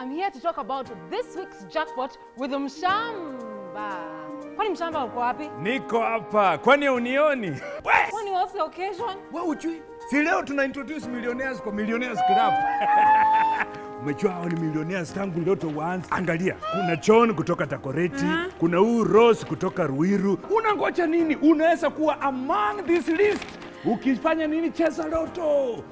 I'm here to talk about this week's jackpot with Mshamba. Kwani Mshamba uko wapi? Niko hapa. Kwani unioni? Kwani what's the occasion? Wewe ujui? Si leo tuna introduce millionaires kwa Millionaires Club. Umejua hao ni millionaires tangu ndoto waanze. Angalia, kuna John kutoka Takoreti, kuna Rose kutoka Ruiru. Unangoja nini? Unaweza kuwa among this list. Ukifanya nini? Cheza Lotto.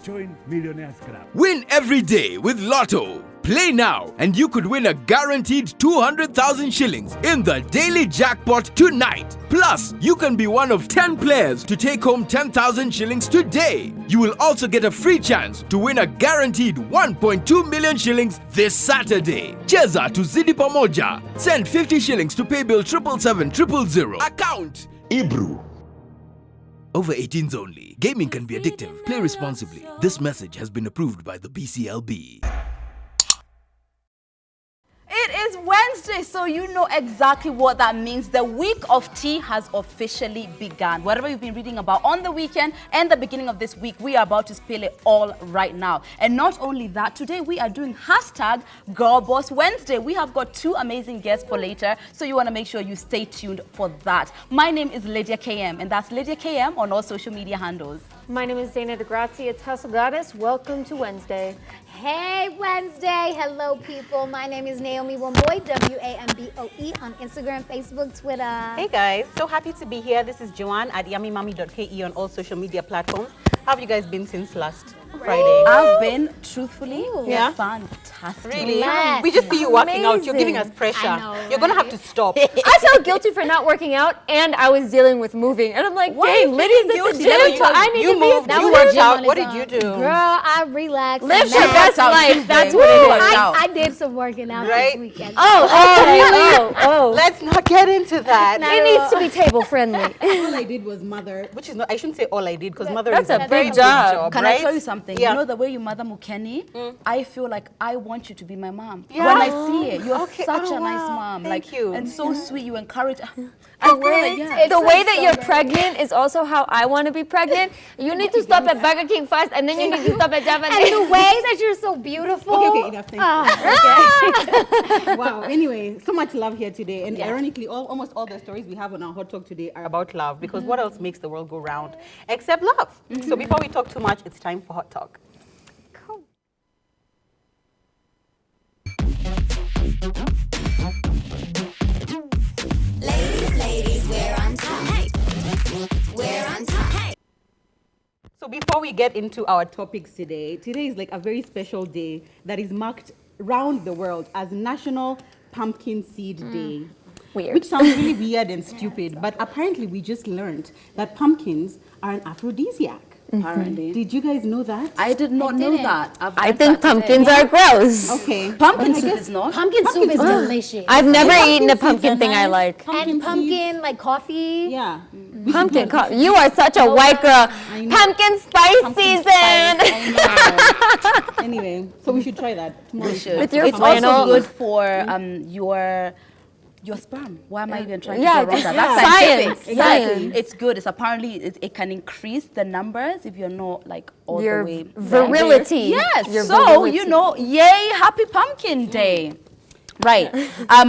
Join Millionaires Club. Win every day with Lotto. Play now and you could win a guaranteed 200,000 shillings in the daily jackpot tonight. Plus, you can be one of 10 players to take home 10,000 shillings today. You will also get a free chance to win a guaranteed 1.2 million shillings this Saturday. Cheza tuzidi pamoja. Send 50 shillings to paybill 777 Account Ebru. Over 18s only. Gaming can be addictive. Play responsibly. This message has been approved by the BCLB. It is Wednesday, so you know exactly what that means. The week of tea has officially begun. Whatever you've been reading about on the weekend and the beginning of this week, we are about to spill it all right now. And not only that, today we are doing hashtag Girl Boss Wednesday. We have got two amazing guests for later, so you want to make sure you stay tuned for that. My name is Lydia KM, and that's Lydia KM on all social media handles. My name is Dana DeGrazia, Tussle Goddess. Welcome to Wednesday. Hey, Wednesday. Hello, people. My name is Naomi Wamboy, W-A-M-B-O-E, on Instagram, Facebook, Twitter. Hey, guys. So happy to be here. This is Joanne at yummymummy.ke on all social media platforms. How have you guys been since last Friday? I've been, truthfully, Yeah? fantastic. Really? Yes. We just see you working out. You're giving us pressure. I know, You're going to have right? to stop. I felt guilty for not working out, and I was dealing with moving. And I'm like, dang, Lydia's at the gym, so I need you to moved, be you was worked gym out. on What its did you own. do? Girl, I relaxed. Live and your now- best life. That's what it is. I did some working out Right? this weekend. Oh. Let's not get into that. It needs to be table friendly. All I did was mother, which is not, I shouldn't say all I did, because mother That's is a a very big big job. job. Can right? I tell you something? Yeah. You know the way you mother Mukeni? I feel like I want you to be my mom. Yeah. When I see it, you're Okay. such Oh, a nice wow. mom. Thank you. And so sweet. You encourage. I feel like, yeah. The way that you're pregnant is also how I want to be pregnant. You need to stop at Burger King first, and then you need to stop at Japanese. And the way that you're so beautiful. Okay, enough. Thank you. Wow. Anyway, so much love here today, and ironically, almost all the stories we have on our hot talk today are About love, because what else makes the world go round except love? So before we talk too much, it's time for Hot Talk. Ladies, we're on top. We're on top. So before we get into our topics today. Today is like a very special day that is marked around the world as National Pumpkin Seed Day. Weird. Which sounds really weird and stupid, but apparently we just learned that pumpkins are an aphrodisiac. Apparently. Did you guys know that? I did not know that. I've I learned think that today. pumpkins are gross. Okay. Pumpkin soup is not. Pumpkin soup is delicious. I've never Pumpkin eaten a seeds are pumpkin thing I nice. like. And pumpkin, like coffee. Yeah. Pumpkin coffee. You are such a white girl. know. Pumpkin spice Pumpkin season. spice, Anyway, so we should try that tomorrow. We should. With your It's flannel. also good for your sperm. Why am I even trying to Yeah, go around that? yeah. That's Science, scientific. science. It's good. It's apparently it can increase the numbers if you're not like all Your the way. virility. Yes. Your So virility. you know, yay, happy Pumpkin Day. Right.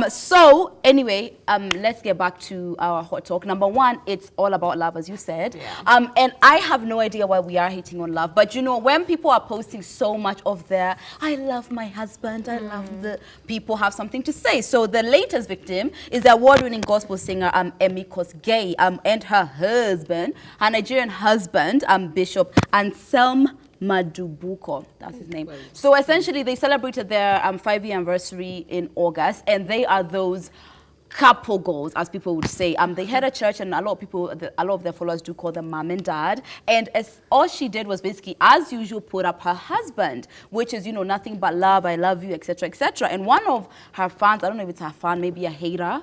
So anyway, let's get back to our hot talk. Number one, it's all about love, as you said. And I have no idea why we are hating on love. But you know, when people are posting so much of their, I love my husband, I love the people have something to say. So the latest victim is the award-winning gospel singer Emmy Kosgei and her husband, her Nigerian husband, Bishop Anselm Madubuko, that's his name. So essentially, they celebrated their 5-year anniversary in August, and they are those couple goals, as people would say. They had a church, and a lot of their followers do call them mom and dad. And all she did was basically, as usual, put up her husband, which is, you know, nothing but love, I love you, etc., etc. And one of her fans, I don't know if it's her fan, maybe a hater,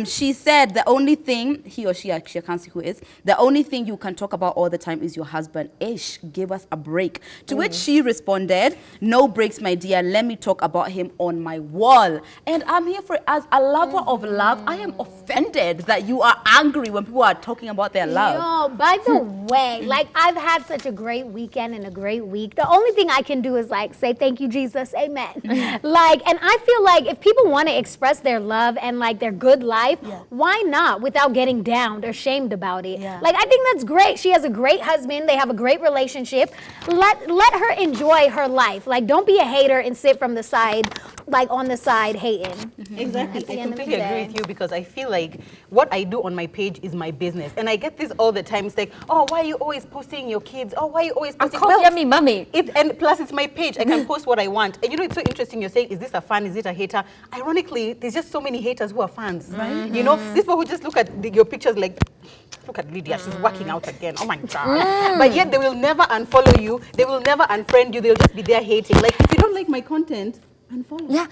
she said the only thing, he or she, actually, I can't see who it is, the only thing you can talk about all the time is your husband. Ish, give us a break. To which she responded, no breaks, my dear, let me talk about him on my wall. And I'm here for it as a lover of love, I am offended that you are angry when people are talking about their love. Yo, by the way, like I've had such a great weekend and a great week. The only thing I can do is like say thank you, Jesus, amen. Like, and I feel like if people want to express their love and like their good life, why not without getting downed or shamed about it? Like, I think that's great. She has a great husband. They have a great relationship. Let her enjoy her life. Like, don't be a hater and sit from the side, like on the side hating. Exactly. I completely agree with you because I feel like what I do on my page is my business. And I get this all the time. It's like, oh, why are you always posting your kids? Oh, why are you always posting? I'm called Yummy Mummy. And plus, it's my page. I can post what I want. And you know, it's so interesting. You're saying, is this a fan? Is it a hater? Ironically, there's just so many haters who are fans. Right? You know, these people who just look at your pictures like, look at Lydia, she's working out again. Oh my God. But yet they will never unfollow you. They will never unfriend you. They'll just be there hating. Like, If you don't like my content, unfollow. Yeah,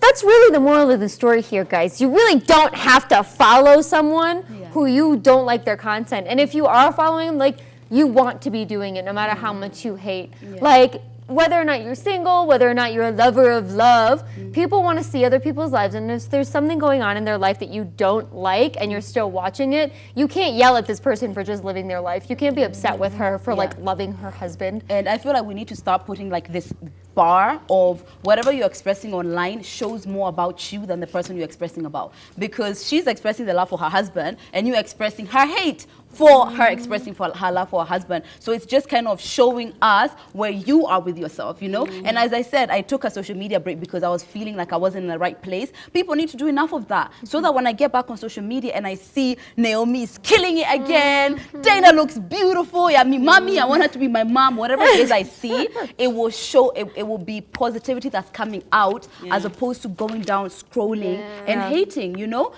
that's really the moral of the story here, guys. You really don't have to follow someone who you don't like their content. And if you are following them, like, you want to be doing it no matter how much you hate. Like, whether or not you're single, whether or not you're a lover of love, people want to see other people's lives. And if there's something going on in their life that you don't like and you're still watching it, you can't yell at this person for just living their life. You can't be upset with her for like loving her husband. And I feel like we need to start putting like this bar of whatever you're expressing online shows more about you than the person you're expressing about. Because she's expressing the love for her husband and you're expressing her hate for her expressing for her love for her husband. So it's just kind of showing us where you are with yourself, you know? And as I said, I took a social media break because I was feeling like I wasn't in the right place. People need to do enough of that so that when I get back on social media and I see Naomi is killing it again, Dana looks beautiful, yeah, me mommy, I want her to be my mom, whatever it is I see, it will show, it will be positivity that's coming out as opposed to going down, scrolling and hating, you know?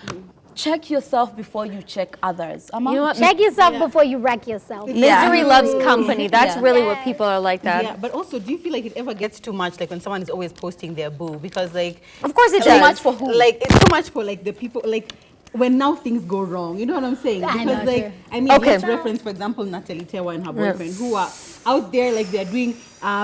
Check yourself before you check others. You know what? Check yourself before you wreck yourself. Misery loves company. That's really what people are like that. Yeah, but also, do you feel like it ever gets gets too much, like when someone is always posting their boo, because like, Of course it too does. much for who? like it's too much for like the people, like when now things go wrong? You know what I'm saying? I Because know, like, true. I mean, let's reference, for example, Natalie Tewa and her boyfriend, who are out there, like they're doing,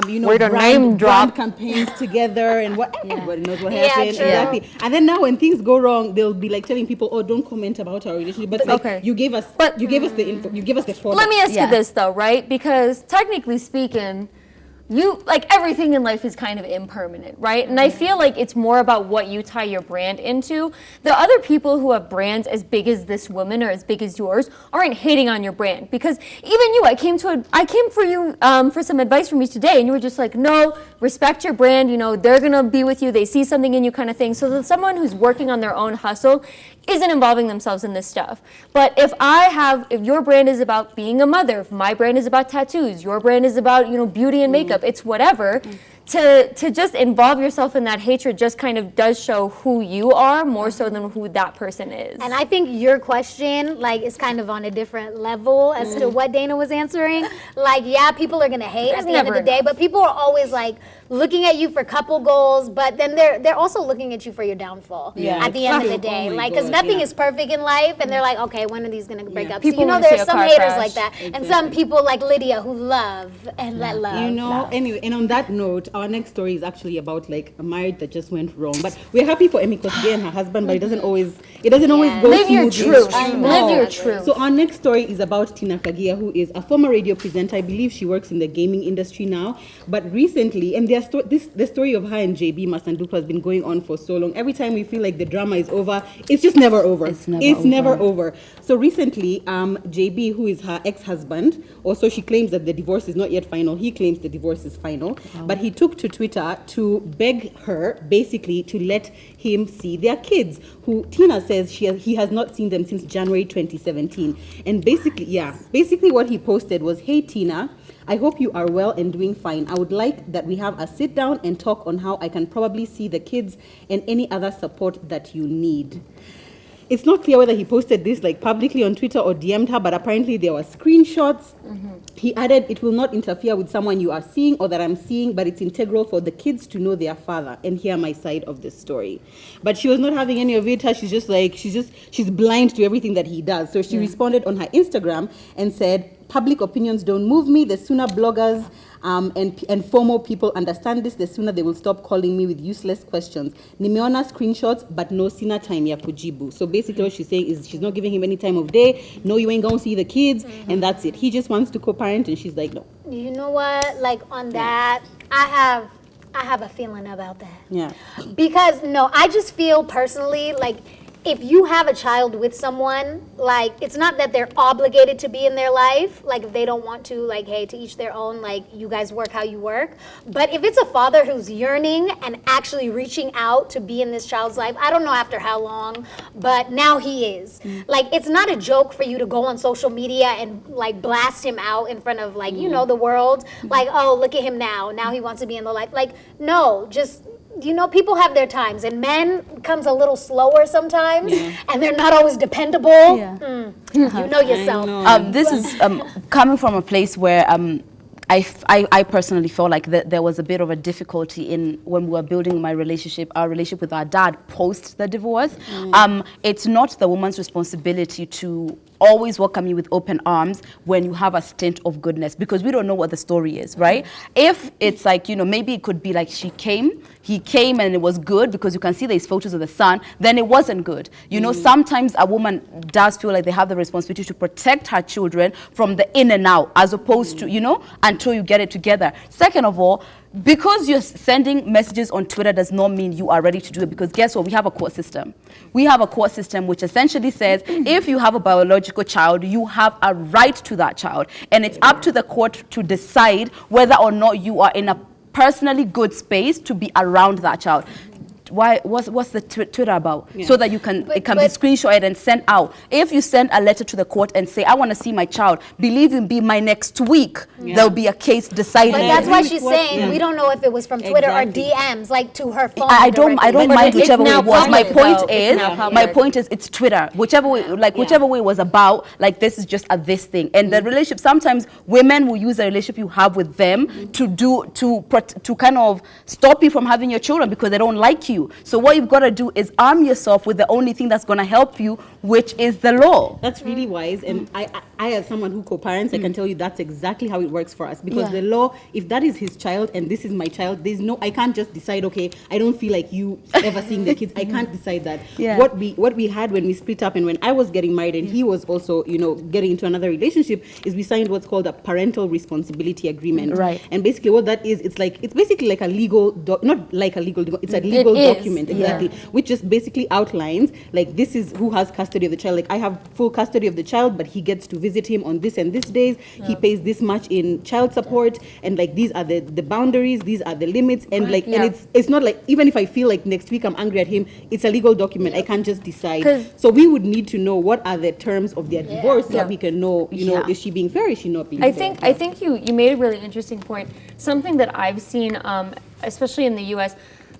you know, Way to name brand drop. campaigns together and what everybody knows what Yeah, happened. true. Exactly. And then now when things go wrong, they'll be like telling people, oh, don't comment about our relationship. But like, you gave us the info, you gave us the follow. Let me ask you this though, right? Because technically speaking, you like everything in life is kind of impermanent, right? And I feel like it's more about what you tie your brand into. The other people who have brands as big as this woman or as big as yours aren't hating on your brand, because even you, I came for you for some advice from you today, and you were just like, no, respect your brand. You know, they're gonna be with you. They see something in you, kind of thing. So that someone who's working on their own hustle isn't involving themselves in this stuff. But if your brand is about being a mother, if my brand is about tattoos, your brand is about, you know, beauty and makeup, it's whatever, to just involve yourself in that hatred just kind of does show who you are more so than who that person is. And I think your question, like, is kind of on a different level as to what Dana was answering. Like, yeah, people are gonna hate at the end of the day, but people are always like looking at you for couple goals, but then they're also looking at you for your downfall at the end of the day. Like, because nothing is perfect in life, and they're like, okay, when are these gonna break up? So, you know, there's some haters like that, and some people like Lydia who love and let love. You know, anyway, and on that note, our next story is actually about like a marriage that just went wrong. But we're happy for Emmy Kosgei and her husband, but it doesn't always go Live your smoothly. truth. Live your truth. So our next story is about Tina Kagia, who is a former radio presenter. I believe she works in the gaming industry now. But recently, and the story of her and JB Masanduku has been going on for so long. Every time we feel like the drama is over, it's just never over. It's never over. So recently, JB, who is her ex-husband, also she claims that the divorce is not yet final. He claims the divorce is final. But he took to Twitter to beg her, basically, to let him see their kids, who Tina says he has not seen them since January 2017. And basically what he posted was, "Hey Tina, I hope you are well and doing fine. I would like that we have a sit down and talk on how I can probably see the kids and any other support that you need." It's not clear whether he posted this like publicly on Twitter or DM'd her, but apparently there were screenshots. He added, "It will not interfere with someone you are seeing or that I'm seeing, but it's integral for the kids to know their father and hear my side of the story." But she was not having any of it. She's blind to everything that he does. So she responded on her Instagram and said, public opinions don't move me. The sooner bloggers and formal people understand this, the sooner they will stop calling me with useless questions. Nimeona screenshots, but no sina time ya kujibu. So basically what she's saying is she's not giving him any time of day. No, you ain't gonna see the kids, and that's it. He just wants to co-parent, and she's like, no. You know what? Like on that, I have a feeling about that. Yeah. Because no, I just feel personally like if you have a child with someone, like it's not that they're obligated to be in their life. Like if they don't want to, like hey, to each their own. Like you guys work how you work. But if it's a father who's yearning and actually reaching out to be in this child's life, I don't know after how long, but now he is. Like it's not a joke for you to go on social media and like blast him out in front of like you know the world. Like oh look at him now. Now he wants to be in the life. Like no, just. You know, people have their times, and men comes a little slower sometimes, and they're not always dependable. You know yourself. This is coming from a place where I personally felt like there was a bit of a difficulty in when we were building our relationship with our dad post the divorce. It's not the woman's responsibility to always welcome you with open arms when you have a stint of goodness, because we don't know what the story is, right? If it's like, you know, maybe it could be like he came and it was good because you can see there's photos of the son, then it wasn't good. You know, sometimes a woman does feel like they have the responsibility to protect her children from the in and out, as opposed to, you know, until you get it together. Second of all, because you're sending messages on Twitter does not mean you are ready to do it, because guess what? We have a court system. We have a court system which essentially says if you have a biological child, you have a right to that child. And it's up to the court to decide whether or not you are in a personally good space to be around that child. Why? What's the Twitter about? So that you can it can be screenshotted and sent out. If you send a letter to the court and say, I want to see my child, believe me, be my next week, there'll be a case decided. But that's why she's saying we don't know if it was from Twitter or DMs, like to her phone. I don't mind whichever way it was. My point is it's Twitter. Whichever way, whichever way it was about, like this is just a this thing. And the relationship, sometimes women will use the relationship you have with them to kind of stop you from having your children because they don't like you. So what you've got to do is arm yourself with the only thing that's going to help you, which is the law. That's really wise. And I as someone who co-parents, I can tell you that's exactly how it works for us. Because the law, if that is his child and this is my child, I can't just decide, okay, I don't feel like you ever seeing the kids. I can't decide that. What we had when we split up and when I was getting married and he was also, you know, getting into another relationship, is we signed what's called a parental responsibility agreement. Right. And basically what that is, it's basically like a legal, it's a legal document, exactly, which just basically outlines like this is who has custody of the child. Like I have full custody of the child, but he gets to visit him on this and this days. He pays this much in child support, and like these are the boundaries, these are the limits, and and it's not like even if I feel like next week I'm angry at him, it's a legal document. I can't just decide. So we would need to know what are the terms of their divorce so that we can know, you know, is she being fair, is she not being fair? I think you made a really interesting point. Something that I've seen, especially in the U.S.,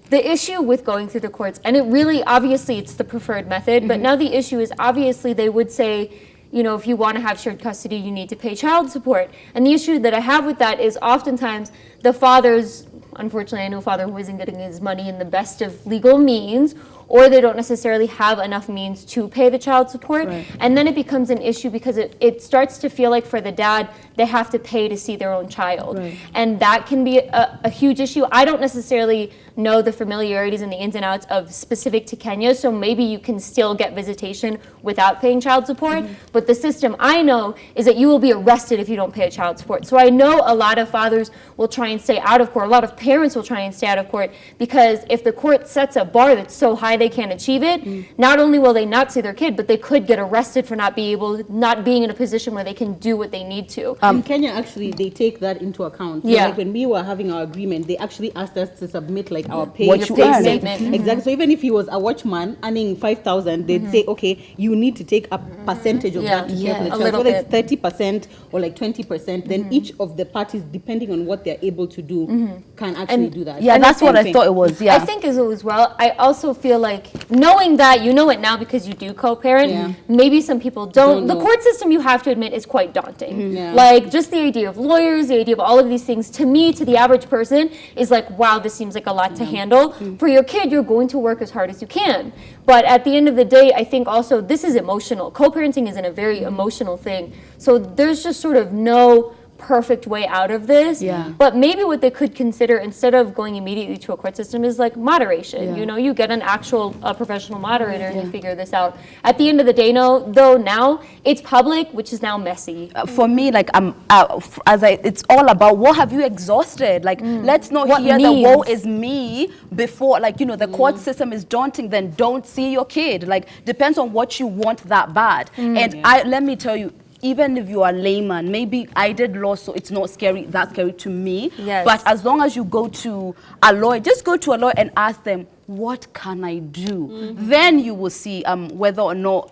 the issue with going through the courts, and it really, obviously, it's the preferred method, but now the issue is obviously they would say, you know, if you want to have shared custody, you need to pay child support. And the issue that I have with that is oftentimes the fathers, unfortunately, I know a father who isn't getting his money in the best of legal means, or they don't necessarily have enough means to pay the child support. And then it becomes an issue because it starts to feel like for the dad, they have to pay to see their own child. And that can be a huge issue. I don't necessarily know the familiarities and the ins and outs of specific to Kenya, so maybe you can still get visitation without paying child support. But the system I know is that you will be arrested if you don't pay a child support. So I know a lot of fathers will try and stay out of court. A lot of parents will try and stay out of court because if the court sets a bar that's so high they can't achieve it, not only will they not see their kid, but they could get arrested for not being in a position where they can do what they need to. In Kenya, actually, they take that into account. So like when we were having our agreement, they actually asked us to submit like our pay statement. Exactly. So even if he was a watchman earning 5,000, they'd say, okay, you need to take a percentage of that to care for the child. Whether it's 30% or like 20%, then each of the parties, depending on what they're able to do, can actually do that. Yeah, that's what I thought it was. Yeah. I think as well. I also feel like knowing that you know it now because you do co-parent. Yeah. Maybe some people don't. Don't The know. court system, you have to admit, is quite daunting. Yeah. Like just the idea of lawyers, the idea of all of these things, to me, to the average person, is like, wow, this seems like a lot to handle. For your kid, you're going to work as hard as you can. But at the end of the day, I think also this is emotional. Co-parenting is a very emotional thing. So there's just sort of no perfect way out of this. Yeah. But maybe what they could consider, instead of going immediately to a court system, is like moderation. Yeah. You know, you get an actual professional moderator and you figure this out. At the end of the day, though now it's public, which is now messy. For me, like it's all about what have you exhausted. Like let's not What hear the woe needs? is me before. Like the court system is daunting. Then don't see your kid. Like depends on what you want that bad. And let me tell you. Even if you are a layman, maybe I did law, so it's not scary. That's scary to me. Yes. But as long as you go to a lawyer, just go to a lawyer and ask them, what can I do? Then you will see whether or not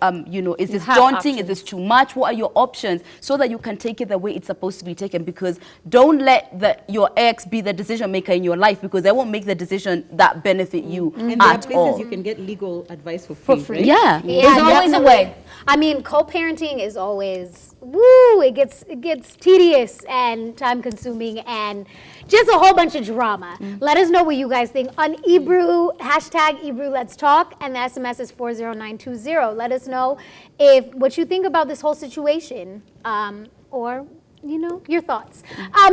is this have daunting? options. Is this too much? What are your options? So that you can take it the way it's supposed to be taken. Because don't let your ex be the decision maker in your life, because they won't make the decision that benefit you And there are at places all. you can get legal advice for free. free. Right? Yeah. There's always a way. I mean, co-parenting is always it gets tedious and time consuming and just a whole bunch of drama. Let us know what you guys think on Ebru, hashtag Ebru Let's Talk, and the SMS is 40920. Let us know what you think about this whole situation, or your thoughts.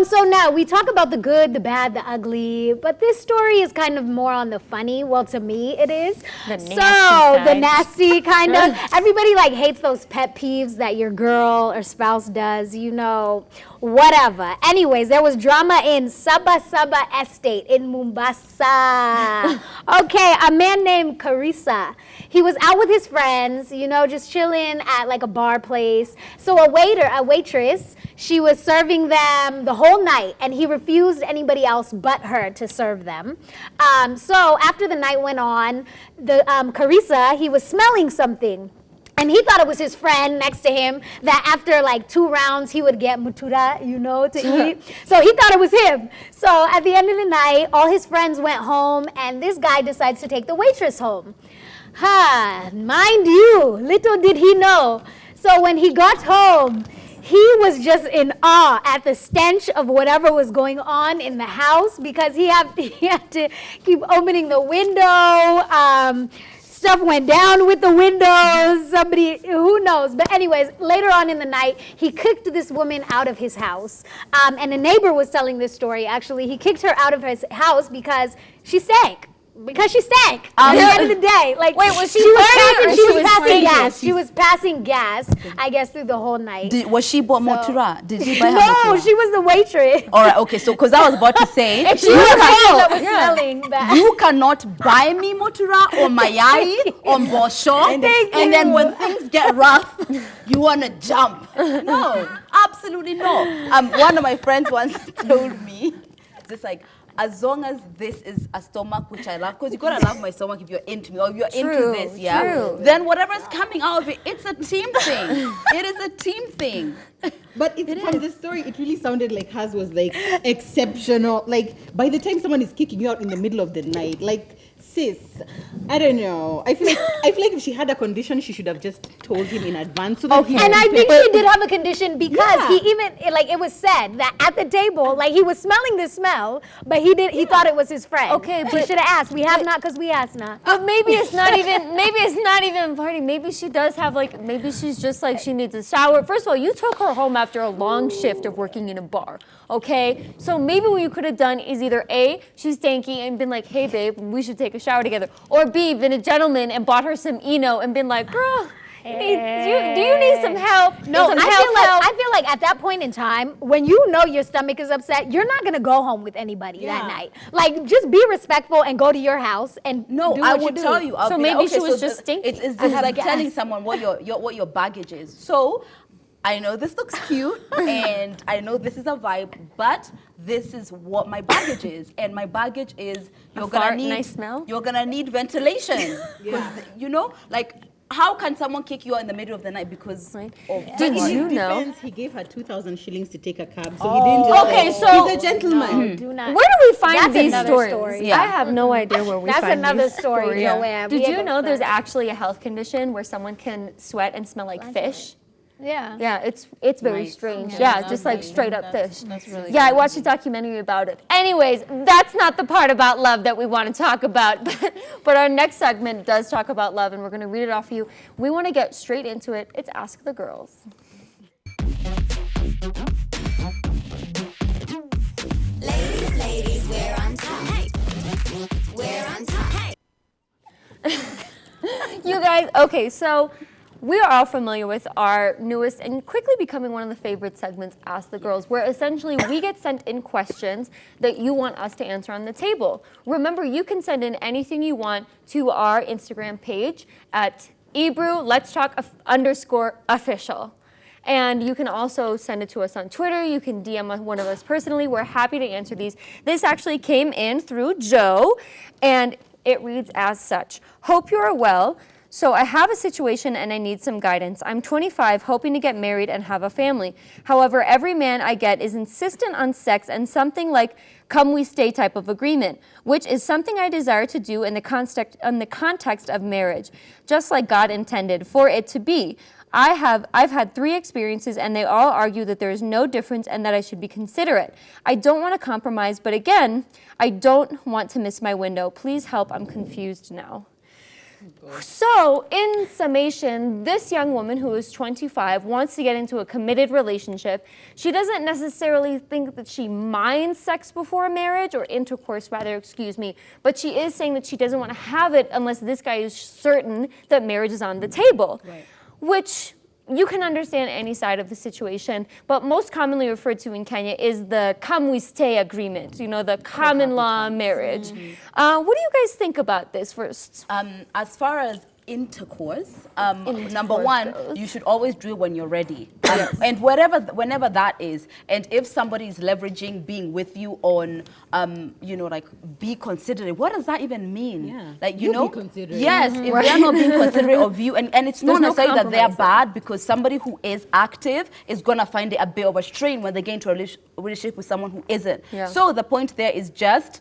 So now we talk about the good, the bad, the ugly, but this story is kind of more on the funny. Well, to me, it is. The nasty the side. nasty kind of. Everybody like hates those pet peeves that your girl or spouse does. Whatever. Anyways, there was drama in Saba Estate in Mombasa. Okay, a man named Carissa. He was out with his friends, just chilling at like a bar place. So a waitress, she was serving them the whole night, and he refused anybody else but her to serve them. So after the night went on, Carissa, he was smelling something. And he thought it was his friend next to him, that after like 2 rounds, he would get mutura, to eat. So he thought it was him. So at the end of the night, all his friends went home, and this guy decides to take the waitress home. Mind you, little did he know. So when he got home, he was just in awe at the stench of whatever was going on in the house, because he had to keep opening the window. Stuff went down with the windows. Somebody, who knows? But anyways, later on in the night, he kicked this woman out of his house. And a neighbor was telling this story, actually. He kicked her out of his house because she stank. At the end of the day, like, Wait, was she passing farting? gas. She was passing gas, I guess, through the whole night. Was she bought motura? Did she buy her No, motura? she was the waitress. All right, okay, so because I was about to say, She was the one that was smelling bad. you cannot buy me motura or mayai or bosho, and then when things get rough, you want to jump. No, absolutely no. One of my friends once told me, just like, as long as this is a stomach which I love, because you gotta love my stomach if you're into me, or if you're into this, then whatever's coming out of it, it's a team thing. It is a team thing. But from the story, it really sounded like hers was like exceptional. Like by the time someone is kicking you out in the middle of the night, like, sis, I don't know. I feel like if she had a condition, she should have just told him in advance. So that he And I would think prepare. she did have a condition because he even, like, it was said that at the table, like, he was smelling the smell, but he thought it was his friend. Okay, we but- should have asked. We have not because we asked not. But maybe it's not even party. Maybe she does have maybe she's just like, she needs a shower. First of all, you took her home after a long shift of working in a bar, okay? So maybe what you could have done is either A, she's stanky and been like, hey babe, we should take a shower together. Or B, been a gentleman and bought her some Eno and been like, girl, do you need some help? No, Some I feel like at that point in time, when you know your stomach is upset, you're not gonna go home with anybody that night. Like, just be respectful and go to your house and No, do I what would you tell do. you. I'll So be maybe like, she okay, was so just stinky. It's I have like gas. telling someone what your baggage is. So I know this looks cute and I know this is a vibe, but this is what my baggage is. And my baggage is fart, nice smell? You're gonna need ventilation. 'Cause, like, how can someone kick you out in the middle of the night because Right. of Did In you his know? defense, he gave her 2,000 shillings to take a cab, so he didn't just. Okay, like, so- he's a gentleman. Do not. Where do we find That's these another stories? story. Yeah. I have no idea where we That's find another these story, stories. Joanne. Did We you have know there's those. actually a health condition where someone can sweat and smell like fish? Yeah. Yeah, it's very Nice. strange. Yeah, Yeah, that'd just like be- straight up fish. That's really Yeah, I good. watched a documentary about it. Anyways, that's not the part about love that we want to talk about. But our next segment does talk about love, and we're going to read it off for you. We want to get straight into it. It's Ask the Girls. Ladies, we're on top. Hey, we're on top. Hey. You guys, okay, so we are all familiar with our newest and quickly becoming one of the favorite segments, Ask the Girls, where essentially we get sent in questions that you want us to answer on the table. Remember, you can send in anything you want to our Instagram page at Ebru, Let's Talk _official. And you can also send it to us on Twitter. You can DM one of us personally. We're happy to answer these. This actually came in through Joe, and it reads as such. Hope you are well. So I have a situation and I need some guidance. I'm 25, hoping to get married and have a family. However, every man I get is insistent on sex and something like come we stay type of agreement, which is something I desire to do in the context of marriage, just like God intended for it to be. I've had 3 experiences and they all argue that there is no difference and that I should be considerate. I don't want to compromise, but again, I don't want to miss my window. Please help, I'm confused now. So, in summation, this young woman who is 25 wants to get into a committed relationship. She doesn't necessarily think that she minds sex before marriage, or intercourse rather, excuse me, but she is saying that she doesn't want to have it unless this guy is certain that marriage is on the table. Right. Which you can understand any side of the situation, but most commonly referred to in Kenya is the come we stay agreement, you know, the common law marriage. What do you guys think about this first? As far as intercourse, number one, goes. you should always do it when you're ready, and whenever that is. And if somebody is leveraging being with you on, you know, like be considerate. What does that even mean? Yeah. Like You know, be considerate. yes, if they're not being considerate of you, and it's not There's no necessarily that they're compromising. bad, because somebody who is active is gonna find it a bit of a strain when they get into a relationship with someone who isn't. Yeah. So the point there is just,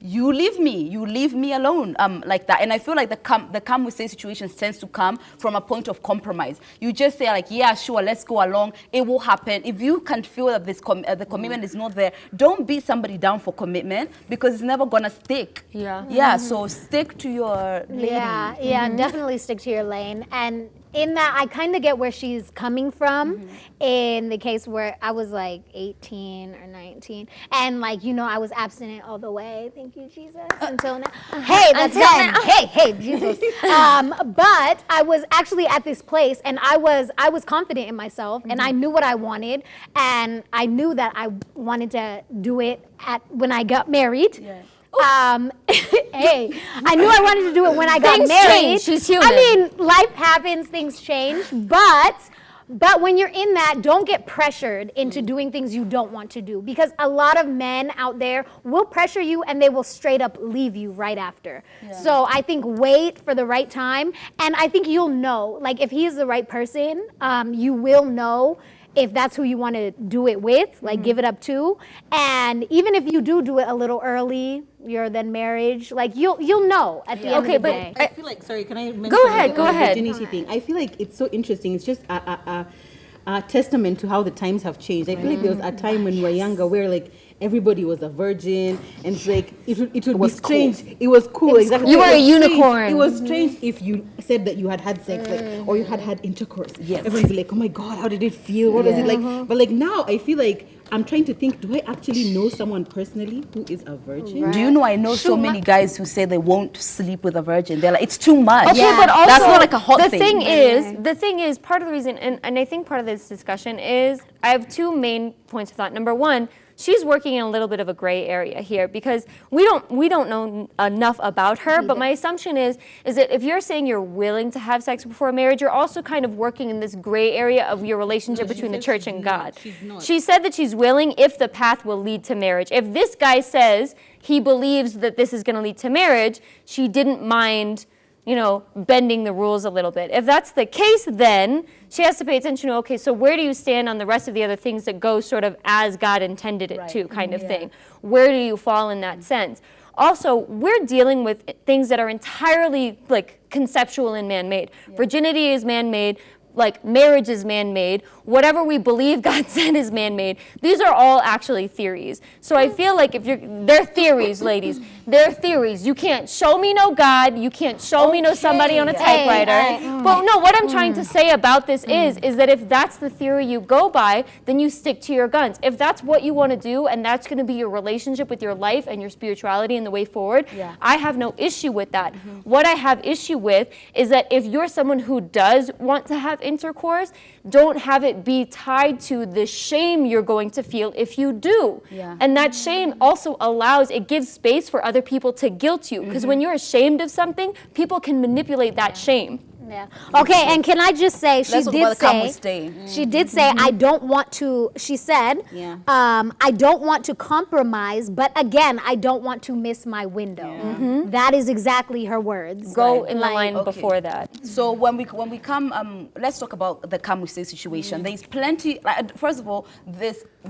you leave me alone, like that. And I feel like the come we say situations tends to come from a point of compromise. You just say like, yeah, sure, let's go along. It will happen. If you can feel that this the commitment is not there, don't beat somebody down for commitment, because it's never gonna stick. Yeah. Yeah. So stick to your lane. Yeah, definitely stick to your lane. And in that, I kind of get where she's coming from in the case where I was like 18 or 19. And like, you know, I was abstinent all the way. Thank you, Jesus. Until now. Hey, that's Until then. now. Hey, Jesus. But I was actually at this place and I was confident in myself and I knew what I wanted. And I knew that I wanted to do it when I got married. Yeah. Hey, I knew I wanted to do it when I got Things married. change. She's human. I mean, life happens, things change, but when you're in that, don't get pressured into doing things you don't want to do, because a lot of men out there will pressure you and they will straight up leave you right after. So I think wait for the right time, and I think you'll know, like if he is the right person, you will know if that's who you want to do it with, like give it up to. And even if you do it a little early, you're then marriage, like you'll know at the end Okay, of the but day. I feel like, sorry, can I mention Go ahead, go the ahead. virginity thing? I feel like it's so interesting. It's just a testament to how the times have changed. I feel like there was a time when we were younger where like everybody was a virgin, and it's like it would be strange. It was cool, exactly. You It were a was strange. unicorn. It was strange if you said that you had sex, like, or you had intercourse. Yes. Everyone would be like, oh my God, how did it feel? What was it like? But like now, I feel like I'm trying to think, do I actually know someone personally who is a virgin? Do you know I know so many guys who say they won't sleep with a virgin? They're like, it's too much. Okay, but also that's not like a hot the thing. The thing is, part of the reason, and I think part of this discussion is, I have 2 main points of thought. Number one, she's working in a little bit of a gray area here, because we don't know enough about her. But my assumption is that if you're saying you're willing to have sex before marriage, you're also kind of working in this gray area of your relationship between the church and God. She said that she's willing if the path will lead to marriage. If this guy says he believes that this is going to lead to marriage, she didn't mind you know, bending the rules a little bit. If that's the case, then she has to pay attention to, okay, so where do you stand on the rest of the other things that go sort of as God intended it to, kind of thing? Where do you fall in that sense? Also, we're dealing with things that are entirely like conceptual and man-made. Virginity is man-made. Like marriage is man-made, whatever we believe God said is man-made. These are all actually theories. So I feel like if they're theories, ladies. They're theories. You can't show me no God. You can't show me no somebody on a typewriter. But no, what I'm trying to say about this is that if that's the theory you go by, then you stick to your guns. If that's what you want to do and that's going to be your relationship with your life and your spirituality and the way forward, I have no issue with that. What I have issue with is that if you're someone who does want to have intercourse, don't have it be tied to the shame you're going to feel if you do. And that shame also it gives space for other people to guilt you. Because when you're ashamed of something, people can manipulate that shame. Yeah. Okay, and can I just say, she did say, I don't want to, she said, I don't want to compromise, but again, I don't want to miss my window. That is exactly her words. Go in the line before that. So when we come, let's talk about the come we stay situation. There's plenty, first of all,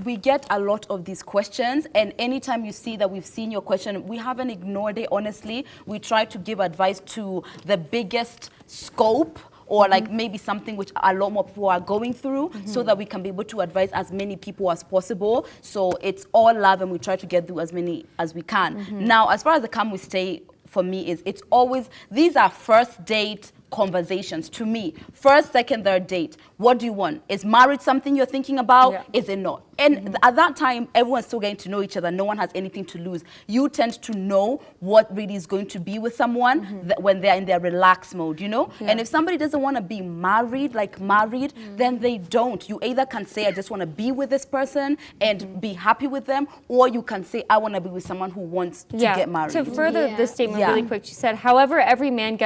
we get a lot of these questions, and anytime you see that we've seen your question, we haven't ignored it, honestly. We try to give advice to the biggest scope, or like maybe something which a lot more people are going through, so that we can be able to advise as many people as possible. So it's all love, and we try to get through as many as we can. Now, as far as the come we stay, for me, it's always, these are first date conversations to me. First, second, third date. What do you want? Is marriage something you're thinking about? Is it not? And at that time, everyone's still getting to know each other. No one has anything to lose. You tend to know what really is going to be with someone when they're in their relaxed mode, you know? And if somebody doesn't want to be married, then they don't. You either can say, I just want to be with this person and be happy with them, or you can say, I want to be with someone who wants to get married. To further this statement really quick, she said, however, every man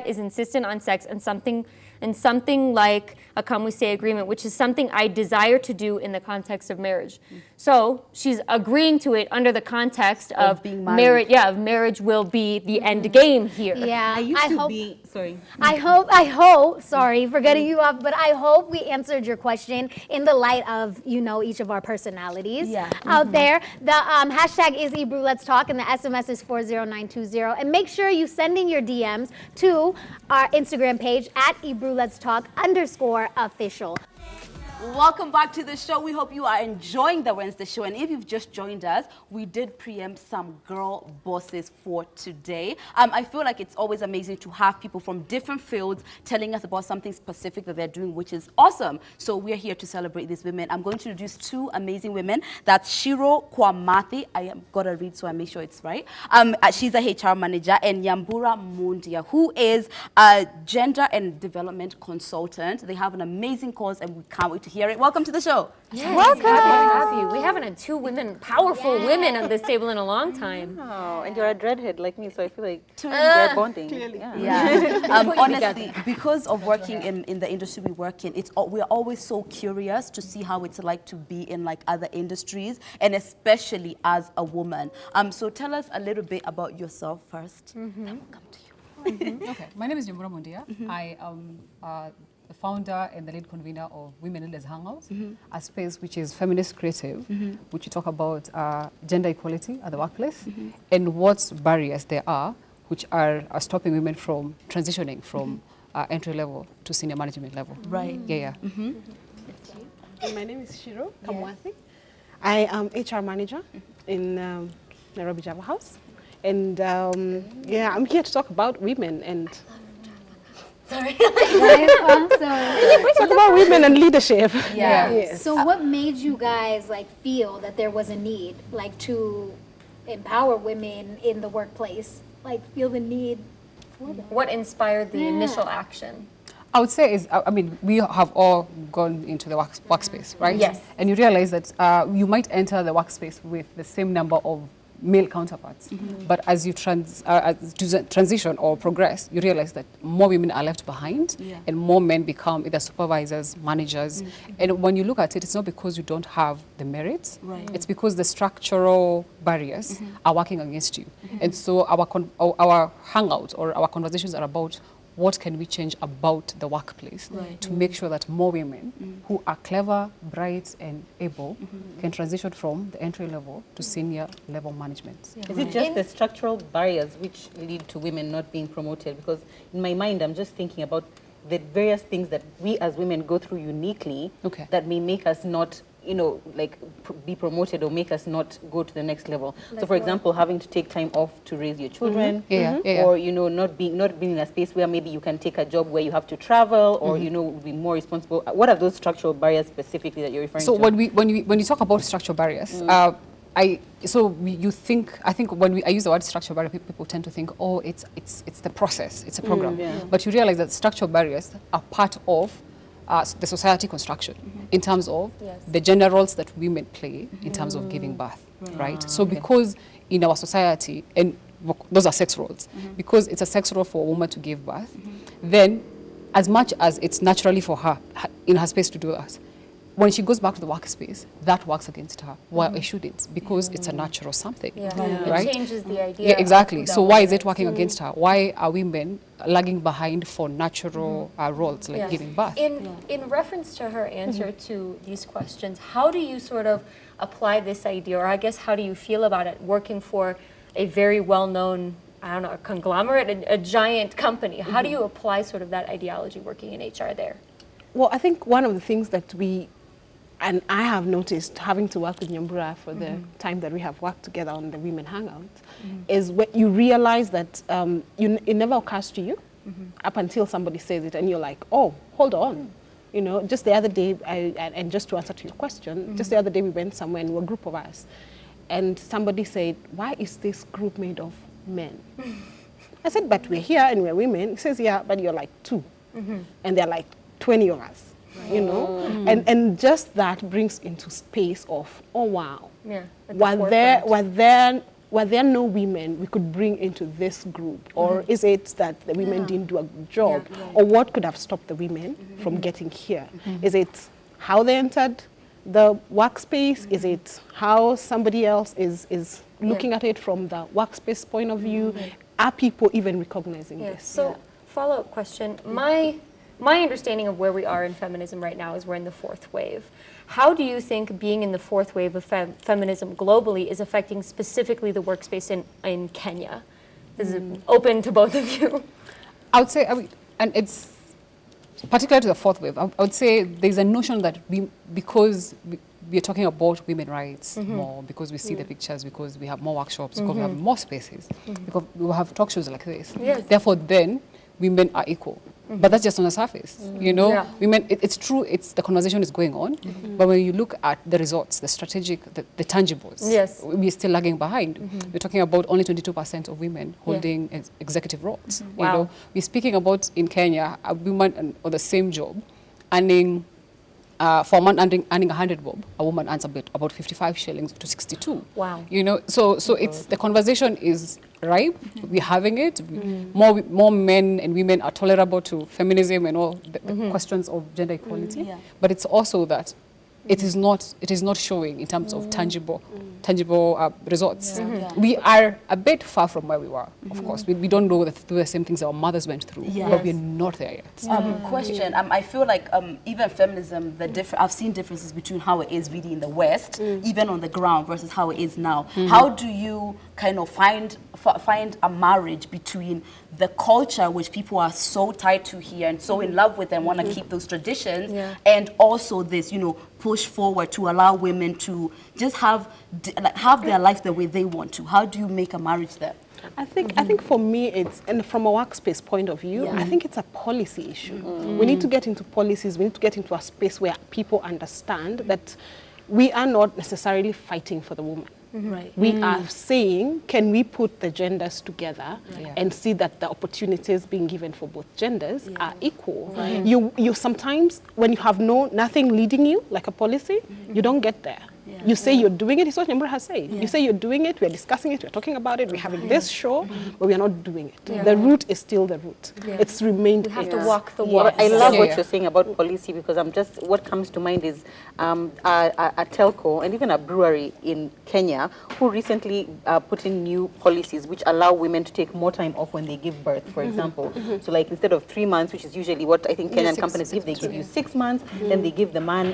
is insistent on sex and something like a come we stay agreement, which is something I desire to do in the context of marriage. So she's agreeing to it under the context of being married. Marriage will be the end game here. I hope, sorry for getting you off, but I hope we answered your question in the light of, you know, each of our personalities out there. The hashtag is Ebru Let's Talk, and the SMS is 40920. And make sure you send in your DMs to our Instagram page at Ebru Let's Talk _official. Welcome back to the show. We hope you are enjoying the Wednesday show. And if you've just joined us, we did preempt some girl bosses for today. I feel like it's always amazing to have people from different fields telling us about something specific that they're doing, which is awesome. So we're here to celebrate these women. I'm going to introduce two amazing women. That's Shiro Kwamathi. I am got to read so I make sure it's right. She's a HR manager. And Nyambura Mundia, who is a gender and development consultant. They have an amazing cause, and we can't wait to hear it. Welcome to the show. Welcome. Happy to have you. We haven't had two powerful women on this table in a long time. Oh, and you're a dreadhead like me, so I feel like we're bonding. Clearly. Honestly, because of working in the industry we work in, we're always so curious to see how it's like to be in like other industries, and especially as a woman. So tell us a little bit about yourself first. Then we'll come to you. Okay, my name is Nyambura Mundia. I am the founder and the lead convener of Women Leaders Hangouts, a space which is feminist creative, which we talk about gender equality at the workplace and what barriers there are which are stopping women from transitioning from entry level to senior management level. Right. My name is Shiro Kamwathi. I am HR manager in Nairobi Java House. And I'm here to talk about women and talk about women and leadership. Yes. So what made you guys like feel that there was a need like to empower women in the workplace? Like feel the need for that? What inspired the initial action? I would say we have all gone into the workspace, right? Yes. And you realize that you might enter the workspace with the same number of male counterparts. But as you transition or progress, you realize that more women are left behind and more men become either supervisors, managers. And when you look at it, it's not because you don't have the merits, it's because the structural barriers are working against you. And so our hangout or our conversations are about what can we change about the workplace to make sure that more women who are clever, bright, and able can transition from the entry level to senior level management. Is it just the structural barriers which lead to women not being promoted? Because in my mind, I'm just thinking about the various things that we as women go through uniquely that may make us not, you know, like be promoted or make us not go to the next level. Like so, for example, having to take time off to raise your children, or you know, not being in a space where maybe you can take a job where you have to travel, or you know, be more responsible. What are those structural barriers specifically that you're referring to? So when you talk about structural barriers, I think when I use the word structural barrier, people tend to think, oh, it's the process, it's a program. But you realize that structural barriers are part of the society construction in terms of the gender roles that women play in terms of giving birth, right? So because in our society, and those are sex roles, because it's a sex role for a woman to give birth, then as much as it's naturally for her in her space to do that, when she goes back to the workspace, that works against her. Well, it shouldn't, because it's a natural something, right? It changes the idea. Yeah, exactly. So why is it working against her? Why are women lagging behind for natural roles like giving birth? In reference to her answer to these questions, how do you sort of apply this idea, or I guess how do you feel about it, working for a very well-known, I don't know, a conglomerate, a giant company? How do you apply sort of that ideology working in HR there? Well, I think one of the things that and I have noticed, having to work with Nyambura for the time that we have worked together on the Women Hangout, is when you realize that it never occurs to you up until somebody says it, and you're like, oh, hold on. You know, just the other day, and just to answer to your question, just the other day we went somewhere and we were a group of us, and somebody said, why is this group made of men? I said, but we're here and we're women. He says, yeah, but you're like 2. And there are like 20 of us. You know, and just that brings into space of, oh wow, were there no women we could bring into this group, or is it that the women didn't do a good job, or what could have stopped the women from getting here? Is it how they entered the workspace? Is it how somebody else is looking at it from the workspace point of view? Are people even recognizing this? So, follow-up question. My understanding of where we are in feminism right now is we're in the 4th wave. How do you think being in the 4th wave of feminism globally is affecting specifically the workspace in Kenya? This is open to both of you. I would say, and it's particular to the 4th wave, I would say there's a notion that because we are talking about women's rights more, because we see the pictures, because we have more workshops, because we have more spaces, because we have talk shows like this. Therefore, then, women are equal. But that's just on the surface, you know. Women, it's true, the conversation is going on, but when you look at the results, the strategic, the tangibles, we're still lagging behind. We're talking about only 22% of women holding executive roles. You know, we're speaking about in Kenya, a woman on the same job earning, for a man earning 100 bob, a woman earns about 55 shillings to 62. Wow. You know, so it's, the conversation is ripe, we're having it. More men and women are tolerable to feminism and all the questions of gender equality. But it's also that it is not showing in terms of tangible results. We are a bit far from where we were. Of course, we don't know the same things our mothers went through, but we're not there yet. Question. I feel like even feminism, I've seen differences between how it is really in the West, even on the ground, versus how it is now. How do you kind of find a marriage between the culture which people are so tied to here and so in love with and want to keep those traditions, and also this, you know, push forward to allow women to just have their life the way they want to? How do you make a marriage there? I think for me it's, and from a workspace point of view, I think it's a policy issue. We need to get into policies, we need to get into a space where people understand that we are not necessarily fighting for the woman. We are saying, can we put the genders together and see that the opportunities being given for both genders are equal? You sometimes, when you have nothing leading you, like a policy, you don't get there. You say you're doing it. It's what Nyambura has said. You say you're doing it. We're discussing it. We're talking about it. We're having this show, but we're not doing it. The root is still the root. It's remained. We have to walk the walk. But I love what you're saying about policy, because what comes to mind is a telco and even a brewery in Kenya who recently put in new policies which allow women to take more time off when they give birth, for example. So like instead of 3 months, which is usually what I think Kenyan companies give, they give you 6 months, then they give the man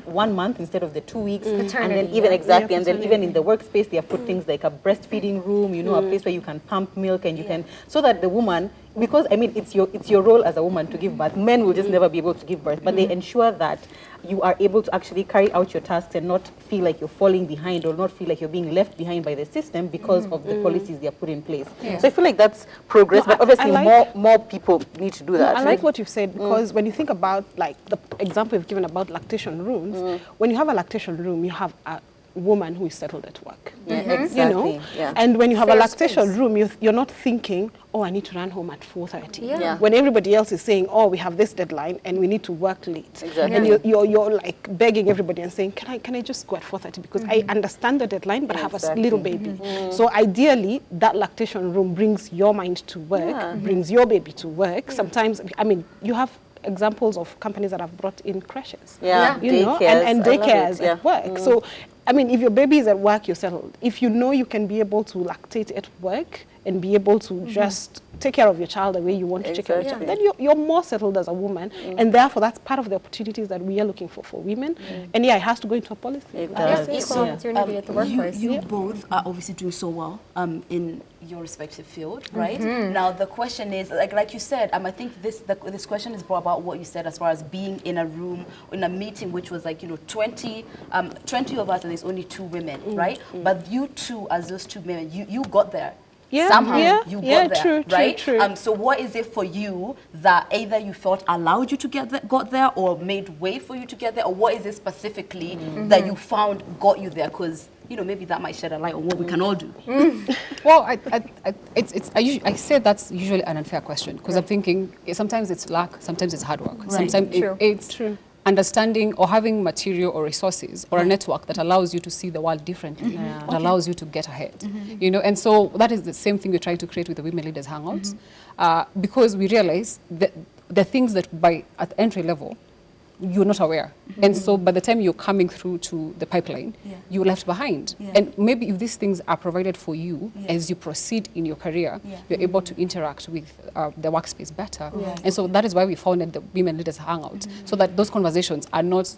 1 month instead of the 2 weeks. And then even and then even in the workspace, they have put things like a breastfeeding room, you know, a place where you can pump milk and you can, so that the woman, because I mean, it's your role as a woman to give birth. Men will just never be able to give birth, but they ensure that you are able to actually carry out your tasks and not feel like you're falling behind or not feel like you're being left behind by the system because of the policies they have put in place. So I feel like that's progress, but obviously more people need to do that. I like what you've said, because when you think about like the example you've given about lactation rooms, when you have a lactation room, you have a woman who is settled at work. Exactly. You know? And when you have a lactation room, you're not thinking, oh, I need to run home at 4:30. When everybody else is saying, oh, we have this deadline and we need to work late. And you're like begging everybody and saying, can I just go at 4:30 because I understand the deadline, but I have a little baby. So ideally, that lactation room brings your mind to work, brings your baby to work. Sometimes, I mean, you have examples of companies that have brought in creches, you know, and daycares at work. So, I mean, if your baby is at work, you're settled. If you know you can be able to lactate at work and be able to just take care of your child the way you want to take care of your child, then you're more settled as a woman. And therefore, that's part of the opportunities that we are looking for women. And it has to go into a policy. It does. Equal opportunity at the workplace. You both are obviously doing so well in your respective field, right? Now, the question is, like you said, I think this question is more about what you said as far as being in a room, in a meeting, which was like, 20 of us and there's only 2 women, right? But you two, as those 2 women, you got there. Somehow you got there, right? True. So what is it for you that either you felt allowed you to got there or made way for you to get there, or what is it specifically that you found got you there? Because maybe that might shed a light on what we can all do. Well, I say that's usually an unfair question, because I'm thinking sometimes it's luck, sometimes it's hard work, sometimes it's understanding or having material or resources or a network that allows you to see the world differently, that allows you to get ahead. And so that is the same thing we try to create with the Women Leaders Hangouts, because we realize that the things that at the entry level you're not aware. And so by the time you're coming through to the pipeline, you're left behind. And maybe if these things are provided for you as you proceed in your career, you're able to interact with the workspace better. And so that is why we founded the Women Leaders Hangout, so that those conversations are not,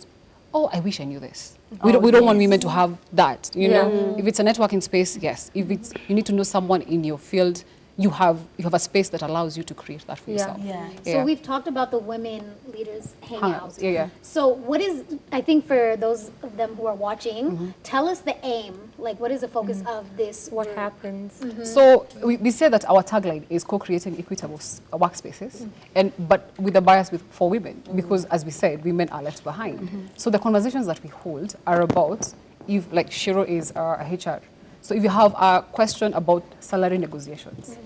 oh, I wish I knew this. We don't want women to have that. know, if it's a networking space, yes. If it's you need to know someone in your field, you have a space that allows you to create that for yourself. So we've talked about the Women Leaders Hangout. So what is, I think for those of them who are watching, tell us the aim, like what is the focus of this? What happens? So we say that our tagline is co-creating equitable workspaces, but with a bias for women, because as we said, women are left behind. So the conversations that we hold are about, if like Shiro is a HR, so if you have a question about salary negotiations,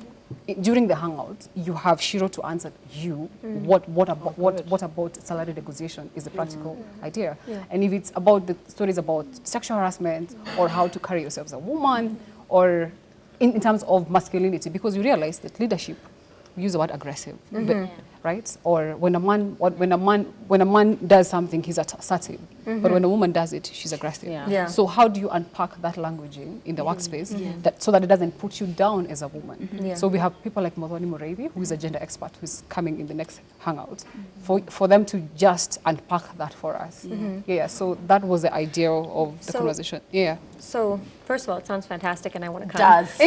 during the hangout, you have Shiro to answer you what about salary negotiation is the practical idea. And if it's about the stories about sexual harassment or how to carry yourself as a woman, or in terms of masculinity, because you realize that leadership, we use the word aggressive, right? Or when a man does something, he's assertive, but when a woman does it, she's aggressive. So how do you unpack that languaging in the workspace so that it doesn't put you down as a woman? So we have people like Modhoni Mureithi, who is a gender expert, who's coming in the next hangout, for them to just unpack that for us. So that was the idea of the conversation. So first of all, it sounds fantastic, and I want to come. It does.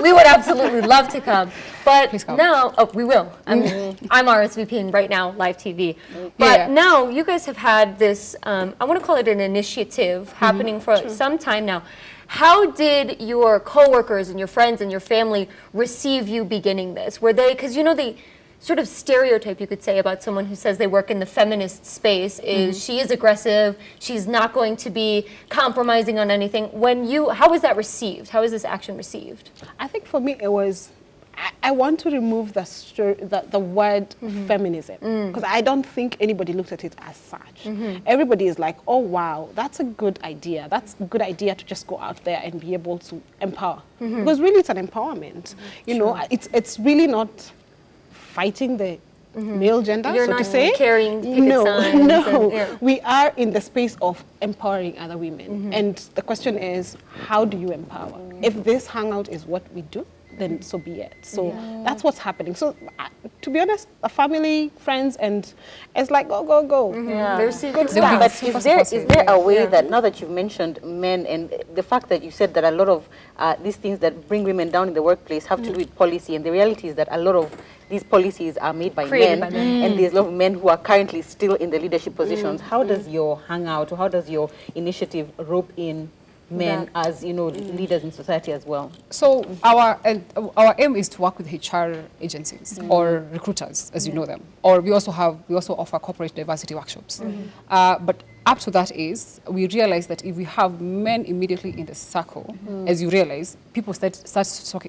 We would absolutely love to come, but Please come. now we will. I'm RSVPing right now, live TV. But now you guys have had this. I want to call it an initiative happening for some time now. How did your coworkers and your friends and your family receive you beginning this? Were they, because the sort of stereotype you could say about someone who says they work in the feminist space is she is aggressive, she's not going to be compromising on anything. How was that received? How was this action received? I think for me it was, I want to remove the word feminism, because I don't think anybody looks at it as such. Everybody is like, oh wow, that's a good idea. That's a good idea to just go out there and be able to empower. Because really it's an empowerment. You know, it's really not fighting the male gender, You're so not to say. carrying picket No, signs no. and- We are in the space of empowering other women. And the question is, how do you empower? If this hangout is what we do, then so be it. So that's what's happening. So to be honest, a family, friends, and it's like, go, go, go. There's Good stuff. stuff. But is there a way that, now that you've mentioned men and the fact that you said that a lot of these things that bring women down in the workplace have to do with policy, and the reality is that a lot of these policies are made by Created men, by men. and there's a lot of men who are currently still in the leadership positions. How does your hangout, or how does your initiative rope in men as, you know, leaders in society as well? So our aim is to work with HR agencies or recruiters, as you know them, or we also offer corporate diversity workshops. But up to that is, we realize that if we have men immediately in the circle, as you realize, people start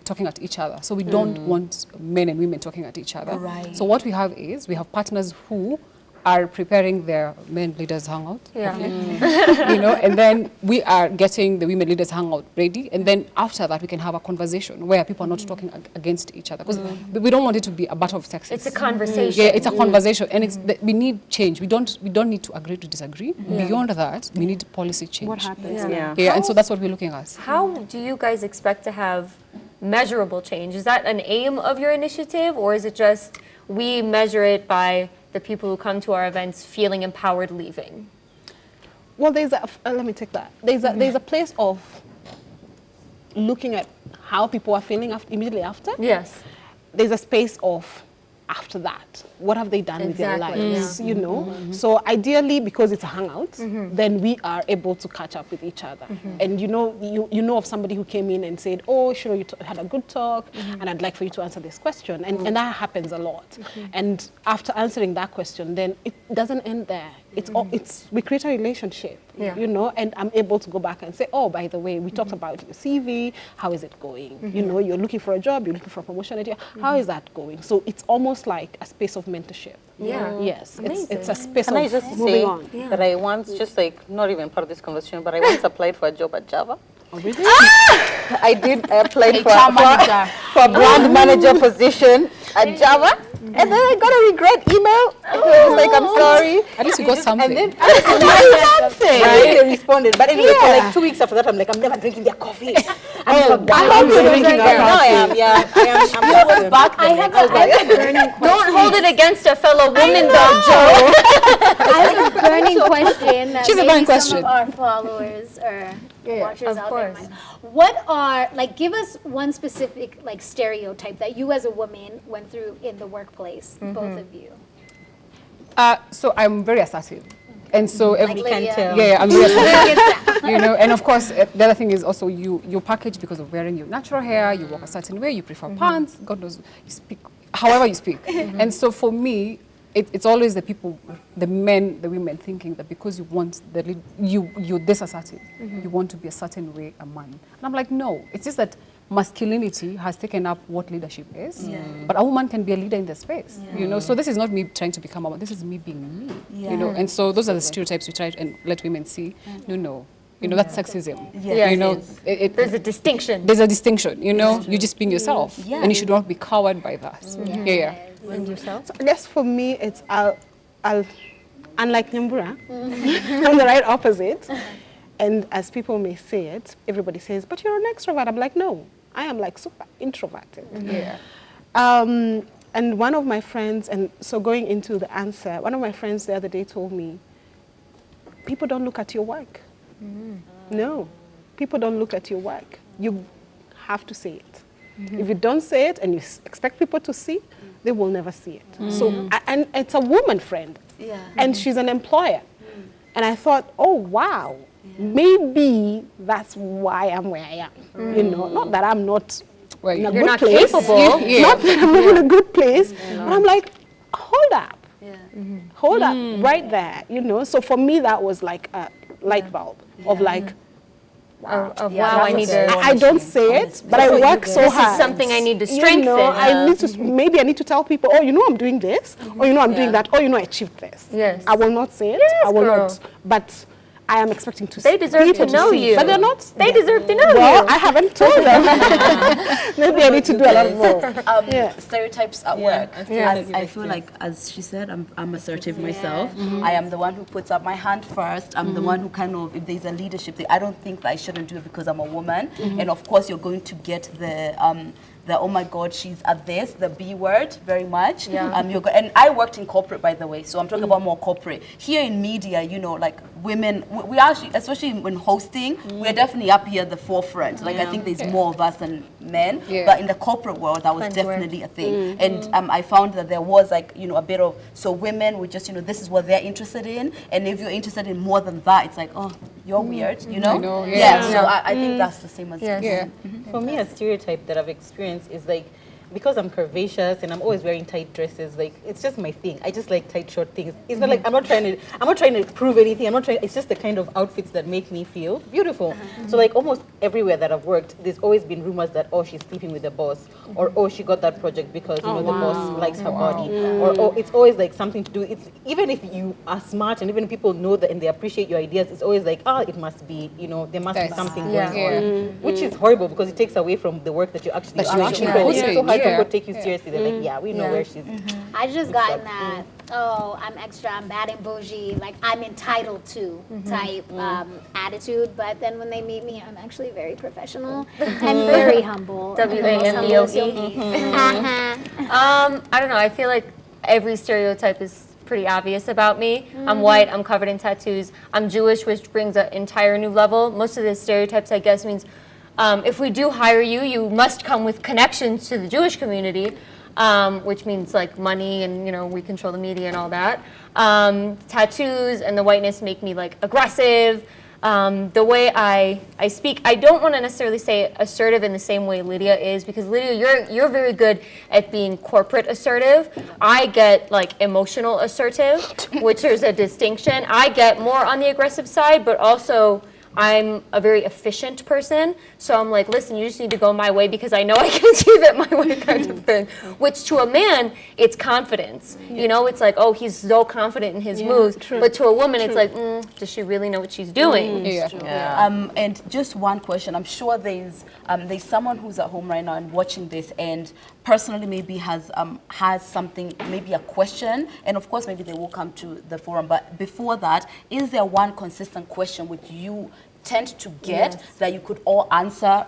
talking at each other. So we don't want men and women talking at each other. Right. So what we have is, we have partners who are preparing their men leaders hangout, Yeah. you know, and then we are getting the women leaders hangout ready, and then after that we can have a conversation where people are not talking against each other, because we don't want it to be a battle of sexes. It's a conversation. Yeah, it's a conversation, and it's we need change. We don't need to agree to disagree. Beyond that, we need policy change. What happens? Yeah, and so that's what we're looking at. How do you guys expect to have measurable change? Is that an aim of your initiative, or is it just we measure it by the people who come to our events feeling empowered leaving? Well, let me take that. There's a place of looking at how people are feeling immediately after. Yes. There's a space of after that. What have they done with their Exactly, lives? You know? So ideally, because it's a hangout, then we are able to catch up with each other. And you know of somebody who came in and said, oh, sure, you had a good talk, and I'd like for you to answer this question. And that happens a lot. And after answering that question, then it doesn't end there. We create a relationship, you know, and I'm able to go back and say, oh, by the way, we talked about your CV, how is it going? You know, you're looking for a job, you're looking for a promotion, how is that going? So it's almost like a space of mentorship. Yeah. Yes, it's a space Can I of just moving say on. that I once, just like, not even part of this conversation, but I once applied for a job at Java. Oh, really? I applied HR manager. for a brand manager position at Java. And then I got a regret email. It was like, I'm sorry. At least you got something. And then they responded. But anyway, for like 2 weeks after that, I'm like, I'm never drinking their coffee. I'm drinking our now I am, yeah. I'm always back. I have a burning question. Don't hold it against a fellow woman, though, Joe. I have a burning question that She's a maybe burning some question. of our followers or watchers of out there course. might. What are, like, give us one specific, like, stereotype that you as a woman went through in the workplace, both of you. So I'm very assertive. And so Like Lydia. I'm very assertive. You know, and of course, the other thing is also you package because of wearing your natural hair, you walk a certain way, you prefer pants, God knows, you speak however you speak. And so for me, it's always the people, the men, the women thinking that because you want you're this assertive, you want to be a certain way a man. And I'm like, no, it's just that masculinity has taken up what leadership is, but a woman can be a leader in the space, you know. So this is not me trying to become a woman, this is me being me, you know. And so those are the stereotypes we try and let women see. No, you know, that's sexism. Yes. You know, There's a distinction. there's a distinction, you know, you just being yourself, and you should not be cowed by that. Yeah. And yourself? So I guess for me, it's I'll unlike Nyambura, I'm the right opposite. And as people may say it, everybody says, but you're an extrovert. I'm like, no, I am like super introverted. Yeah. And one of my friends, and so going into the answer, one of my friends the other day told me, people don't look at your work. No, people don't look at your work. You have to say it. If you don't say it and you expect people to see, they will never see it. So, and it's a woman friend, and she's an employer. And I thought, oh, wow, maybe that's why I'm where I am. You know, not that I'm not Well, in a you're good not place. capable. Not that I'm not in a good place. But I'm like, hold up. Hold up, right there, you know. So for me, that was like a light bulb of like, Of Yeah, wow, I that's need a to. good I don't say it, but I work so This hard. is something I need to You strengthen. know, I need to, maybe I need to tell people, oh, you know I'm doing this, or you know I'm doing that, or you know I achieved this. Yes. I will not say it, Yes, I will girl. not, but I am expecting to They deserve people to know see. you. But they're not. They deserve to know Well, you. I haven't told them. Maybe I need to do a lot more. Stereotypes at work. Yeah. As I feel like, as she said, I'm assertive myself. I am the one who puts up my hand first. I'm the one who kind of, if there's a leadership thing, I don't think that I shouldn't do it because I'm a woman. And of course, you're going to get the oh my God, she's at this, the B word, very much. Yeah. And I worked in corporate, by the way, so I'm talking about more corporate. Here in media, you know, like women, we actually, especially when hosting, we're definitely up here at the forefront. Like I think there's more of us than men, but in the corporate world, that was Plenty definitely a thing. And I found that there was like, you know, a bit of, so women would just, you know, this is what they're interested in, and if you're interested in more than that, it's like, oh, you're weird, you know? I know, So I think that's the same as For me, a stereotype that I've experienced is like, because I'm curvaceous and I'm always wearing tight dresses, like it's just my thing. I just like tight, short things. It's not like I'm not trying to prove anything. It's just the kind of outfits that make me feel beautiful. So like almost everywhere that I've worked, there's always been rumors that, oh, she's sleeping with the boss, or oh, she got that project because you know the boss likes her body, or oh, it's always like something to do. It's even if you are smart and even if people know that and they appreciate your ideas, it's always like, oh, it must be, you know, there must be something going on, which is horrible because it takes away from the work that you actually do. It's so hard people take you seriously. They're like, yeah, we know where she's. I just gotten that, oh, I'm extra, I'm bad and bougie, like I'm entitled to type attitude. But then when they meet me, I'm actually very professional and very humble. WAMBOE. I don't know. I feel like every stereotype is pretty obvious about me. I'm white, I'm covered in tattoos, I'm Jewish, which brings an entire new level. Most of the stereotypes, I guess, means if we do hire you, you must come with connections to the Jewish community, which means like money and, you know, we control the media and all that. Tattoos and the whiteness make me like aggressive. The way I speak, I don't want to necessarily say assertive in the same way Lydia is, because Lydia, you're very good at being corporate assertive. I get like emotional assertive, which is a distinction. I get more on the aggressive side, but also I'm a very efficient person, so I'm like, listen, you just need to go my way because I know I can achieve it my way kind of thing. Which to a man, it's confidence. You know, it's like, oh, he's so confident in his moves. But to a woman, it's like, does she really know what she's doing? And just one question. I'm sure there's someone who's at home right now and watching this and personally maybe has something, maybe a question, and of course maybe they will come to the forum. But before that, is there one consistent question which you tend to get that you could all answer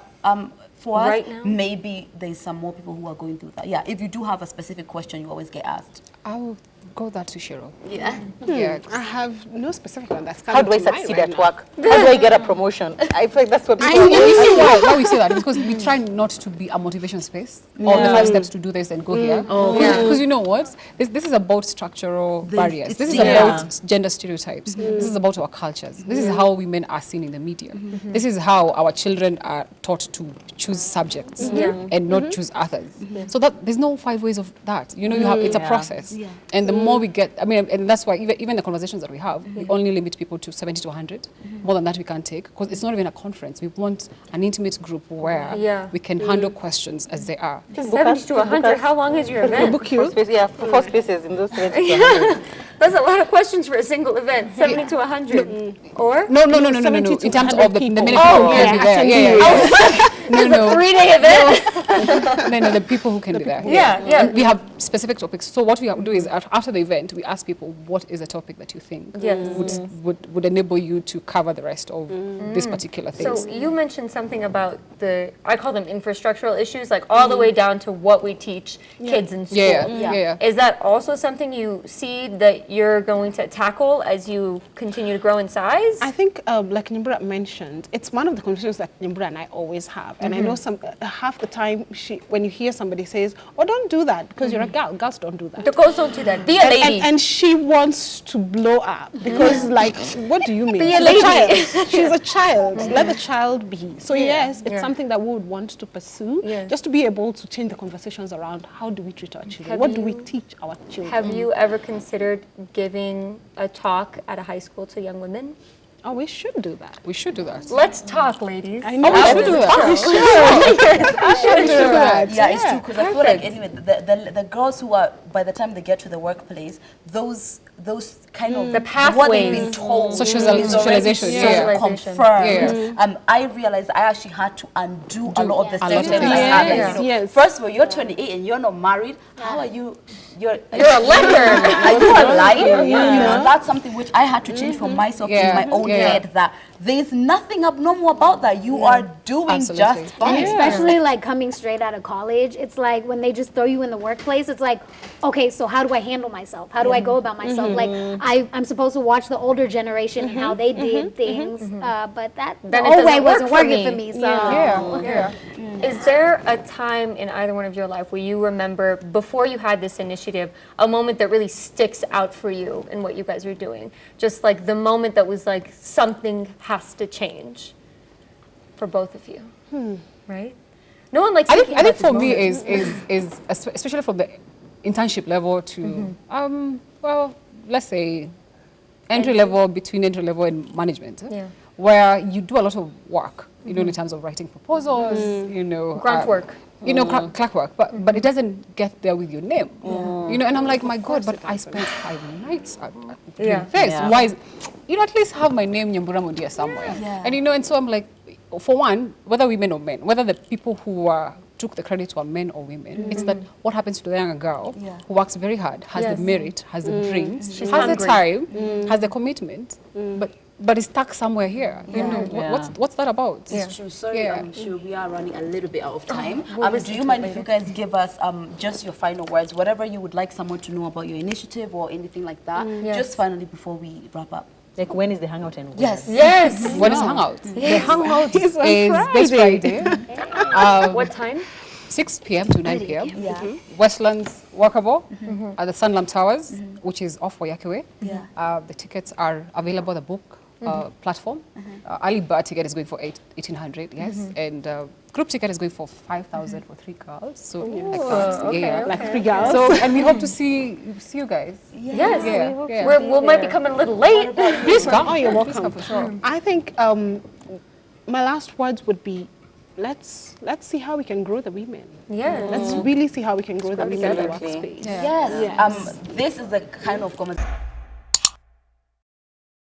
for us? Right now? Maybe there's some more people who are going through that. Yeah, if you do have a specific question, you always get asked. I will go that to Cheryl. Yeah. I have no specific one that's How do I succeed at work? How do I get a promotion? I feel like that's what people Why we say that is because we try not to be a motivation space or the 5 steps to do this and go here. Because you know what? This is about structural barriers. This is about gender stereotypes. This is about our cultures. This is how women are seen in the media. This is how our children are taught to choose subjects and not choose others. So that there's no 5 ways of that. You know, you have it's a process. And the more we get, I mean, and that's why even the conversations that we have, we only limit people to 70 to 100. More than that we can't take, because it's not even a conference. We want an intimate group where we can handle questions as they are. 70 to 100, how long is your event? Book you. Four spaces in those 70 to 100. That's a lot of questions for a single event, 70 to 100. Or? No. 70 to In terms 100 of the people. many people who can be there. It's a 3-day event? No, the people who can be there. And we have specific topics. So what we do is after the event, we ask people, what is a topic that you think would enable you to cover the rest of these particular things? So you mentioned something about I call them infrastructural issues, like all the way down to what we teach kids in school. Is that also something you see that you're going to tackle as you continue to grow in size? I think, like Nimbra mentioned, it's one of the conversations that Nimbra and I always have. And I know half the time when you hear somebody says, oh, don't do that because you're a girl. Girls don't do that. The girls don't do that. Be a lady. And she wants to blow up because, like, what do you mean? Be a lady. She's a child. Let the child be. So yes, it's something that we would want to pursue, just to be able to change the conversations around how do we treat our children? What do we teach our children? Have you ever considered giving a talk at a high school to young women? Oh, we should do that. We should do that. Let's talk, ladies. I know. we should do that. Yeah, it's true, because I feel like anyway, the girls who are, by the time they get to the workplace, those kind of The what they've been pathways. told Socialization, is yeah. already so confirmed. Yeah. I realized I actually had to undo a lot of the A lot of stereotypes I things. had. Like, Yes, you know, yes. First of all, you're 28 and you're not married. How are you? You're a liar. Are you a liar? You know, that's something which I had to change for myself in Yeah. my own Yeah. head. That there's nothing abnormal about that. You are doing Absolutely. just fine. And especially like coming straight out of college, it's like when they just throw you in the workplace, it's like, okay, so how do I handle myself? How do I go about myself? Like I'm supposed to watch the older generation and how they did things, but that the Then it old doesn't way work wasn't for working me. for me. So Yeah. Is there a time in either one of your life where you remember, before you had this initiative, a moment that really sticks out for you in what you guys are doing? Just like the moment that was like, something has to change for both of you, right? No one likes I thinking think about for these me moments. is especially from the internship level to well, let's say entry level, between entry level and management, Yeah. where you do a lot of work, you know, in terms of writing proposals, you know, Grunt work. you know, clerk work, but it doesn't get there with your name, you know. And I'm like, my God, but I spent 5 nights doing Yeah. this. Why is, you know, at least have my name Nyambura Mundia somewhere, and you know, and so I'm like, for one, whether women or men, whether the people who took the credit were men or women, it's that what happens to the younger girl who works very hard, has Yes. the merit, has the dreams, She's has hungry. the time, has the commitment, but it's stuck somewhere here. You know, what's that about? It's true. Sorry, Yeah. sure, we are running a little bit out of time. Do you mind if you guys give us just your final words, whatever you would like someone to know about your initiative or anything like that, just finally before we wrap up? Like, when is the hangout and when? Yes. Yes. When is Hangout? The Hangout is on this Friday, What time? 6 p.m. to 9 p.m. Yeah. Westlands Walkable at the Sunlam Towers, which is off Wayakiwe. Yeah. The tickets are available at the book platform. Early bird ticket is going for 1,800, yes, and group ticket is going for 5,000 for 3 girls. So like that, okay, Like 3 girls. So and we hope to see you guys. Yes. Yeah. We might be coming a little late. Please come. Oh, you're Please come welcome. for sure. I think my last words would be, let's see how we can grow the women. Yeah. Let's really see how we can grow the women in the Absolutely. workspace. Yes. This is the kind of conversation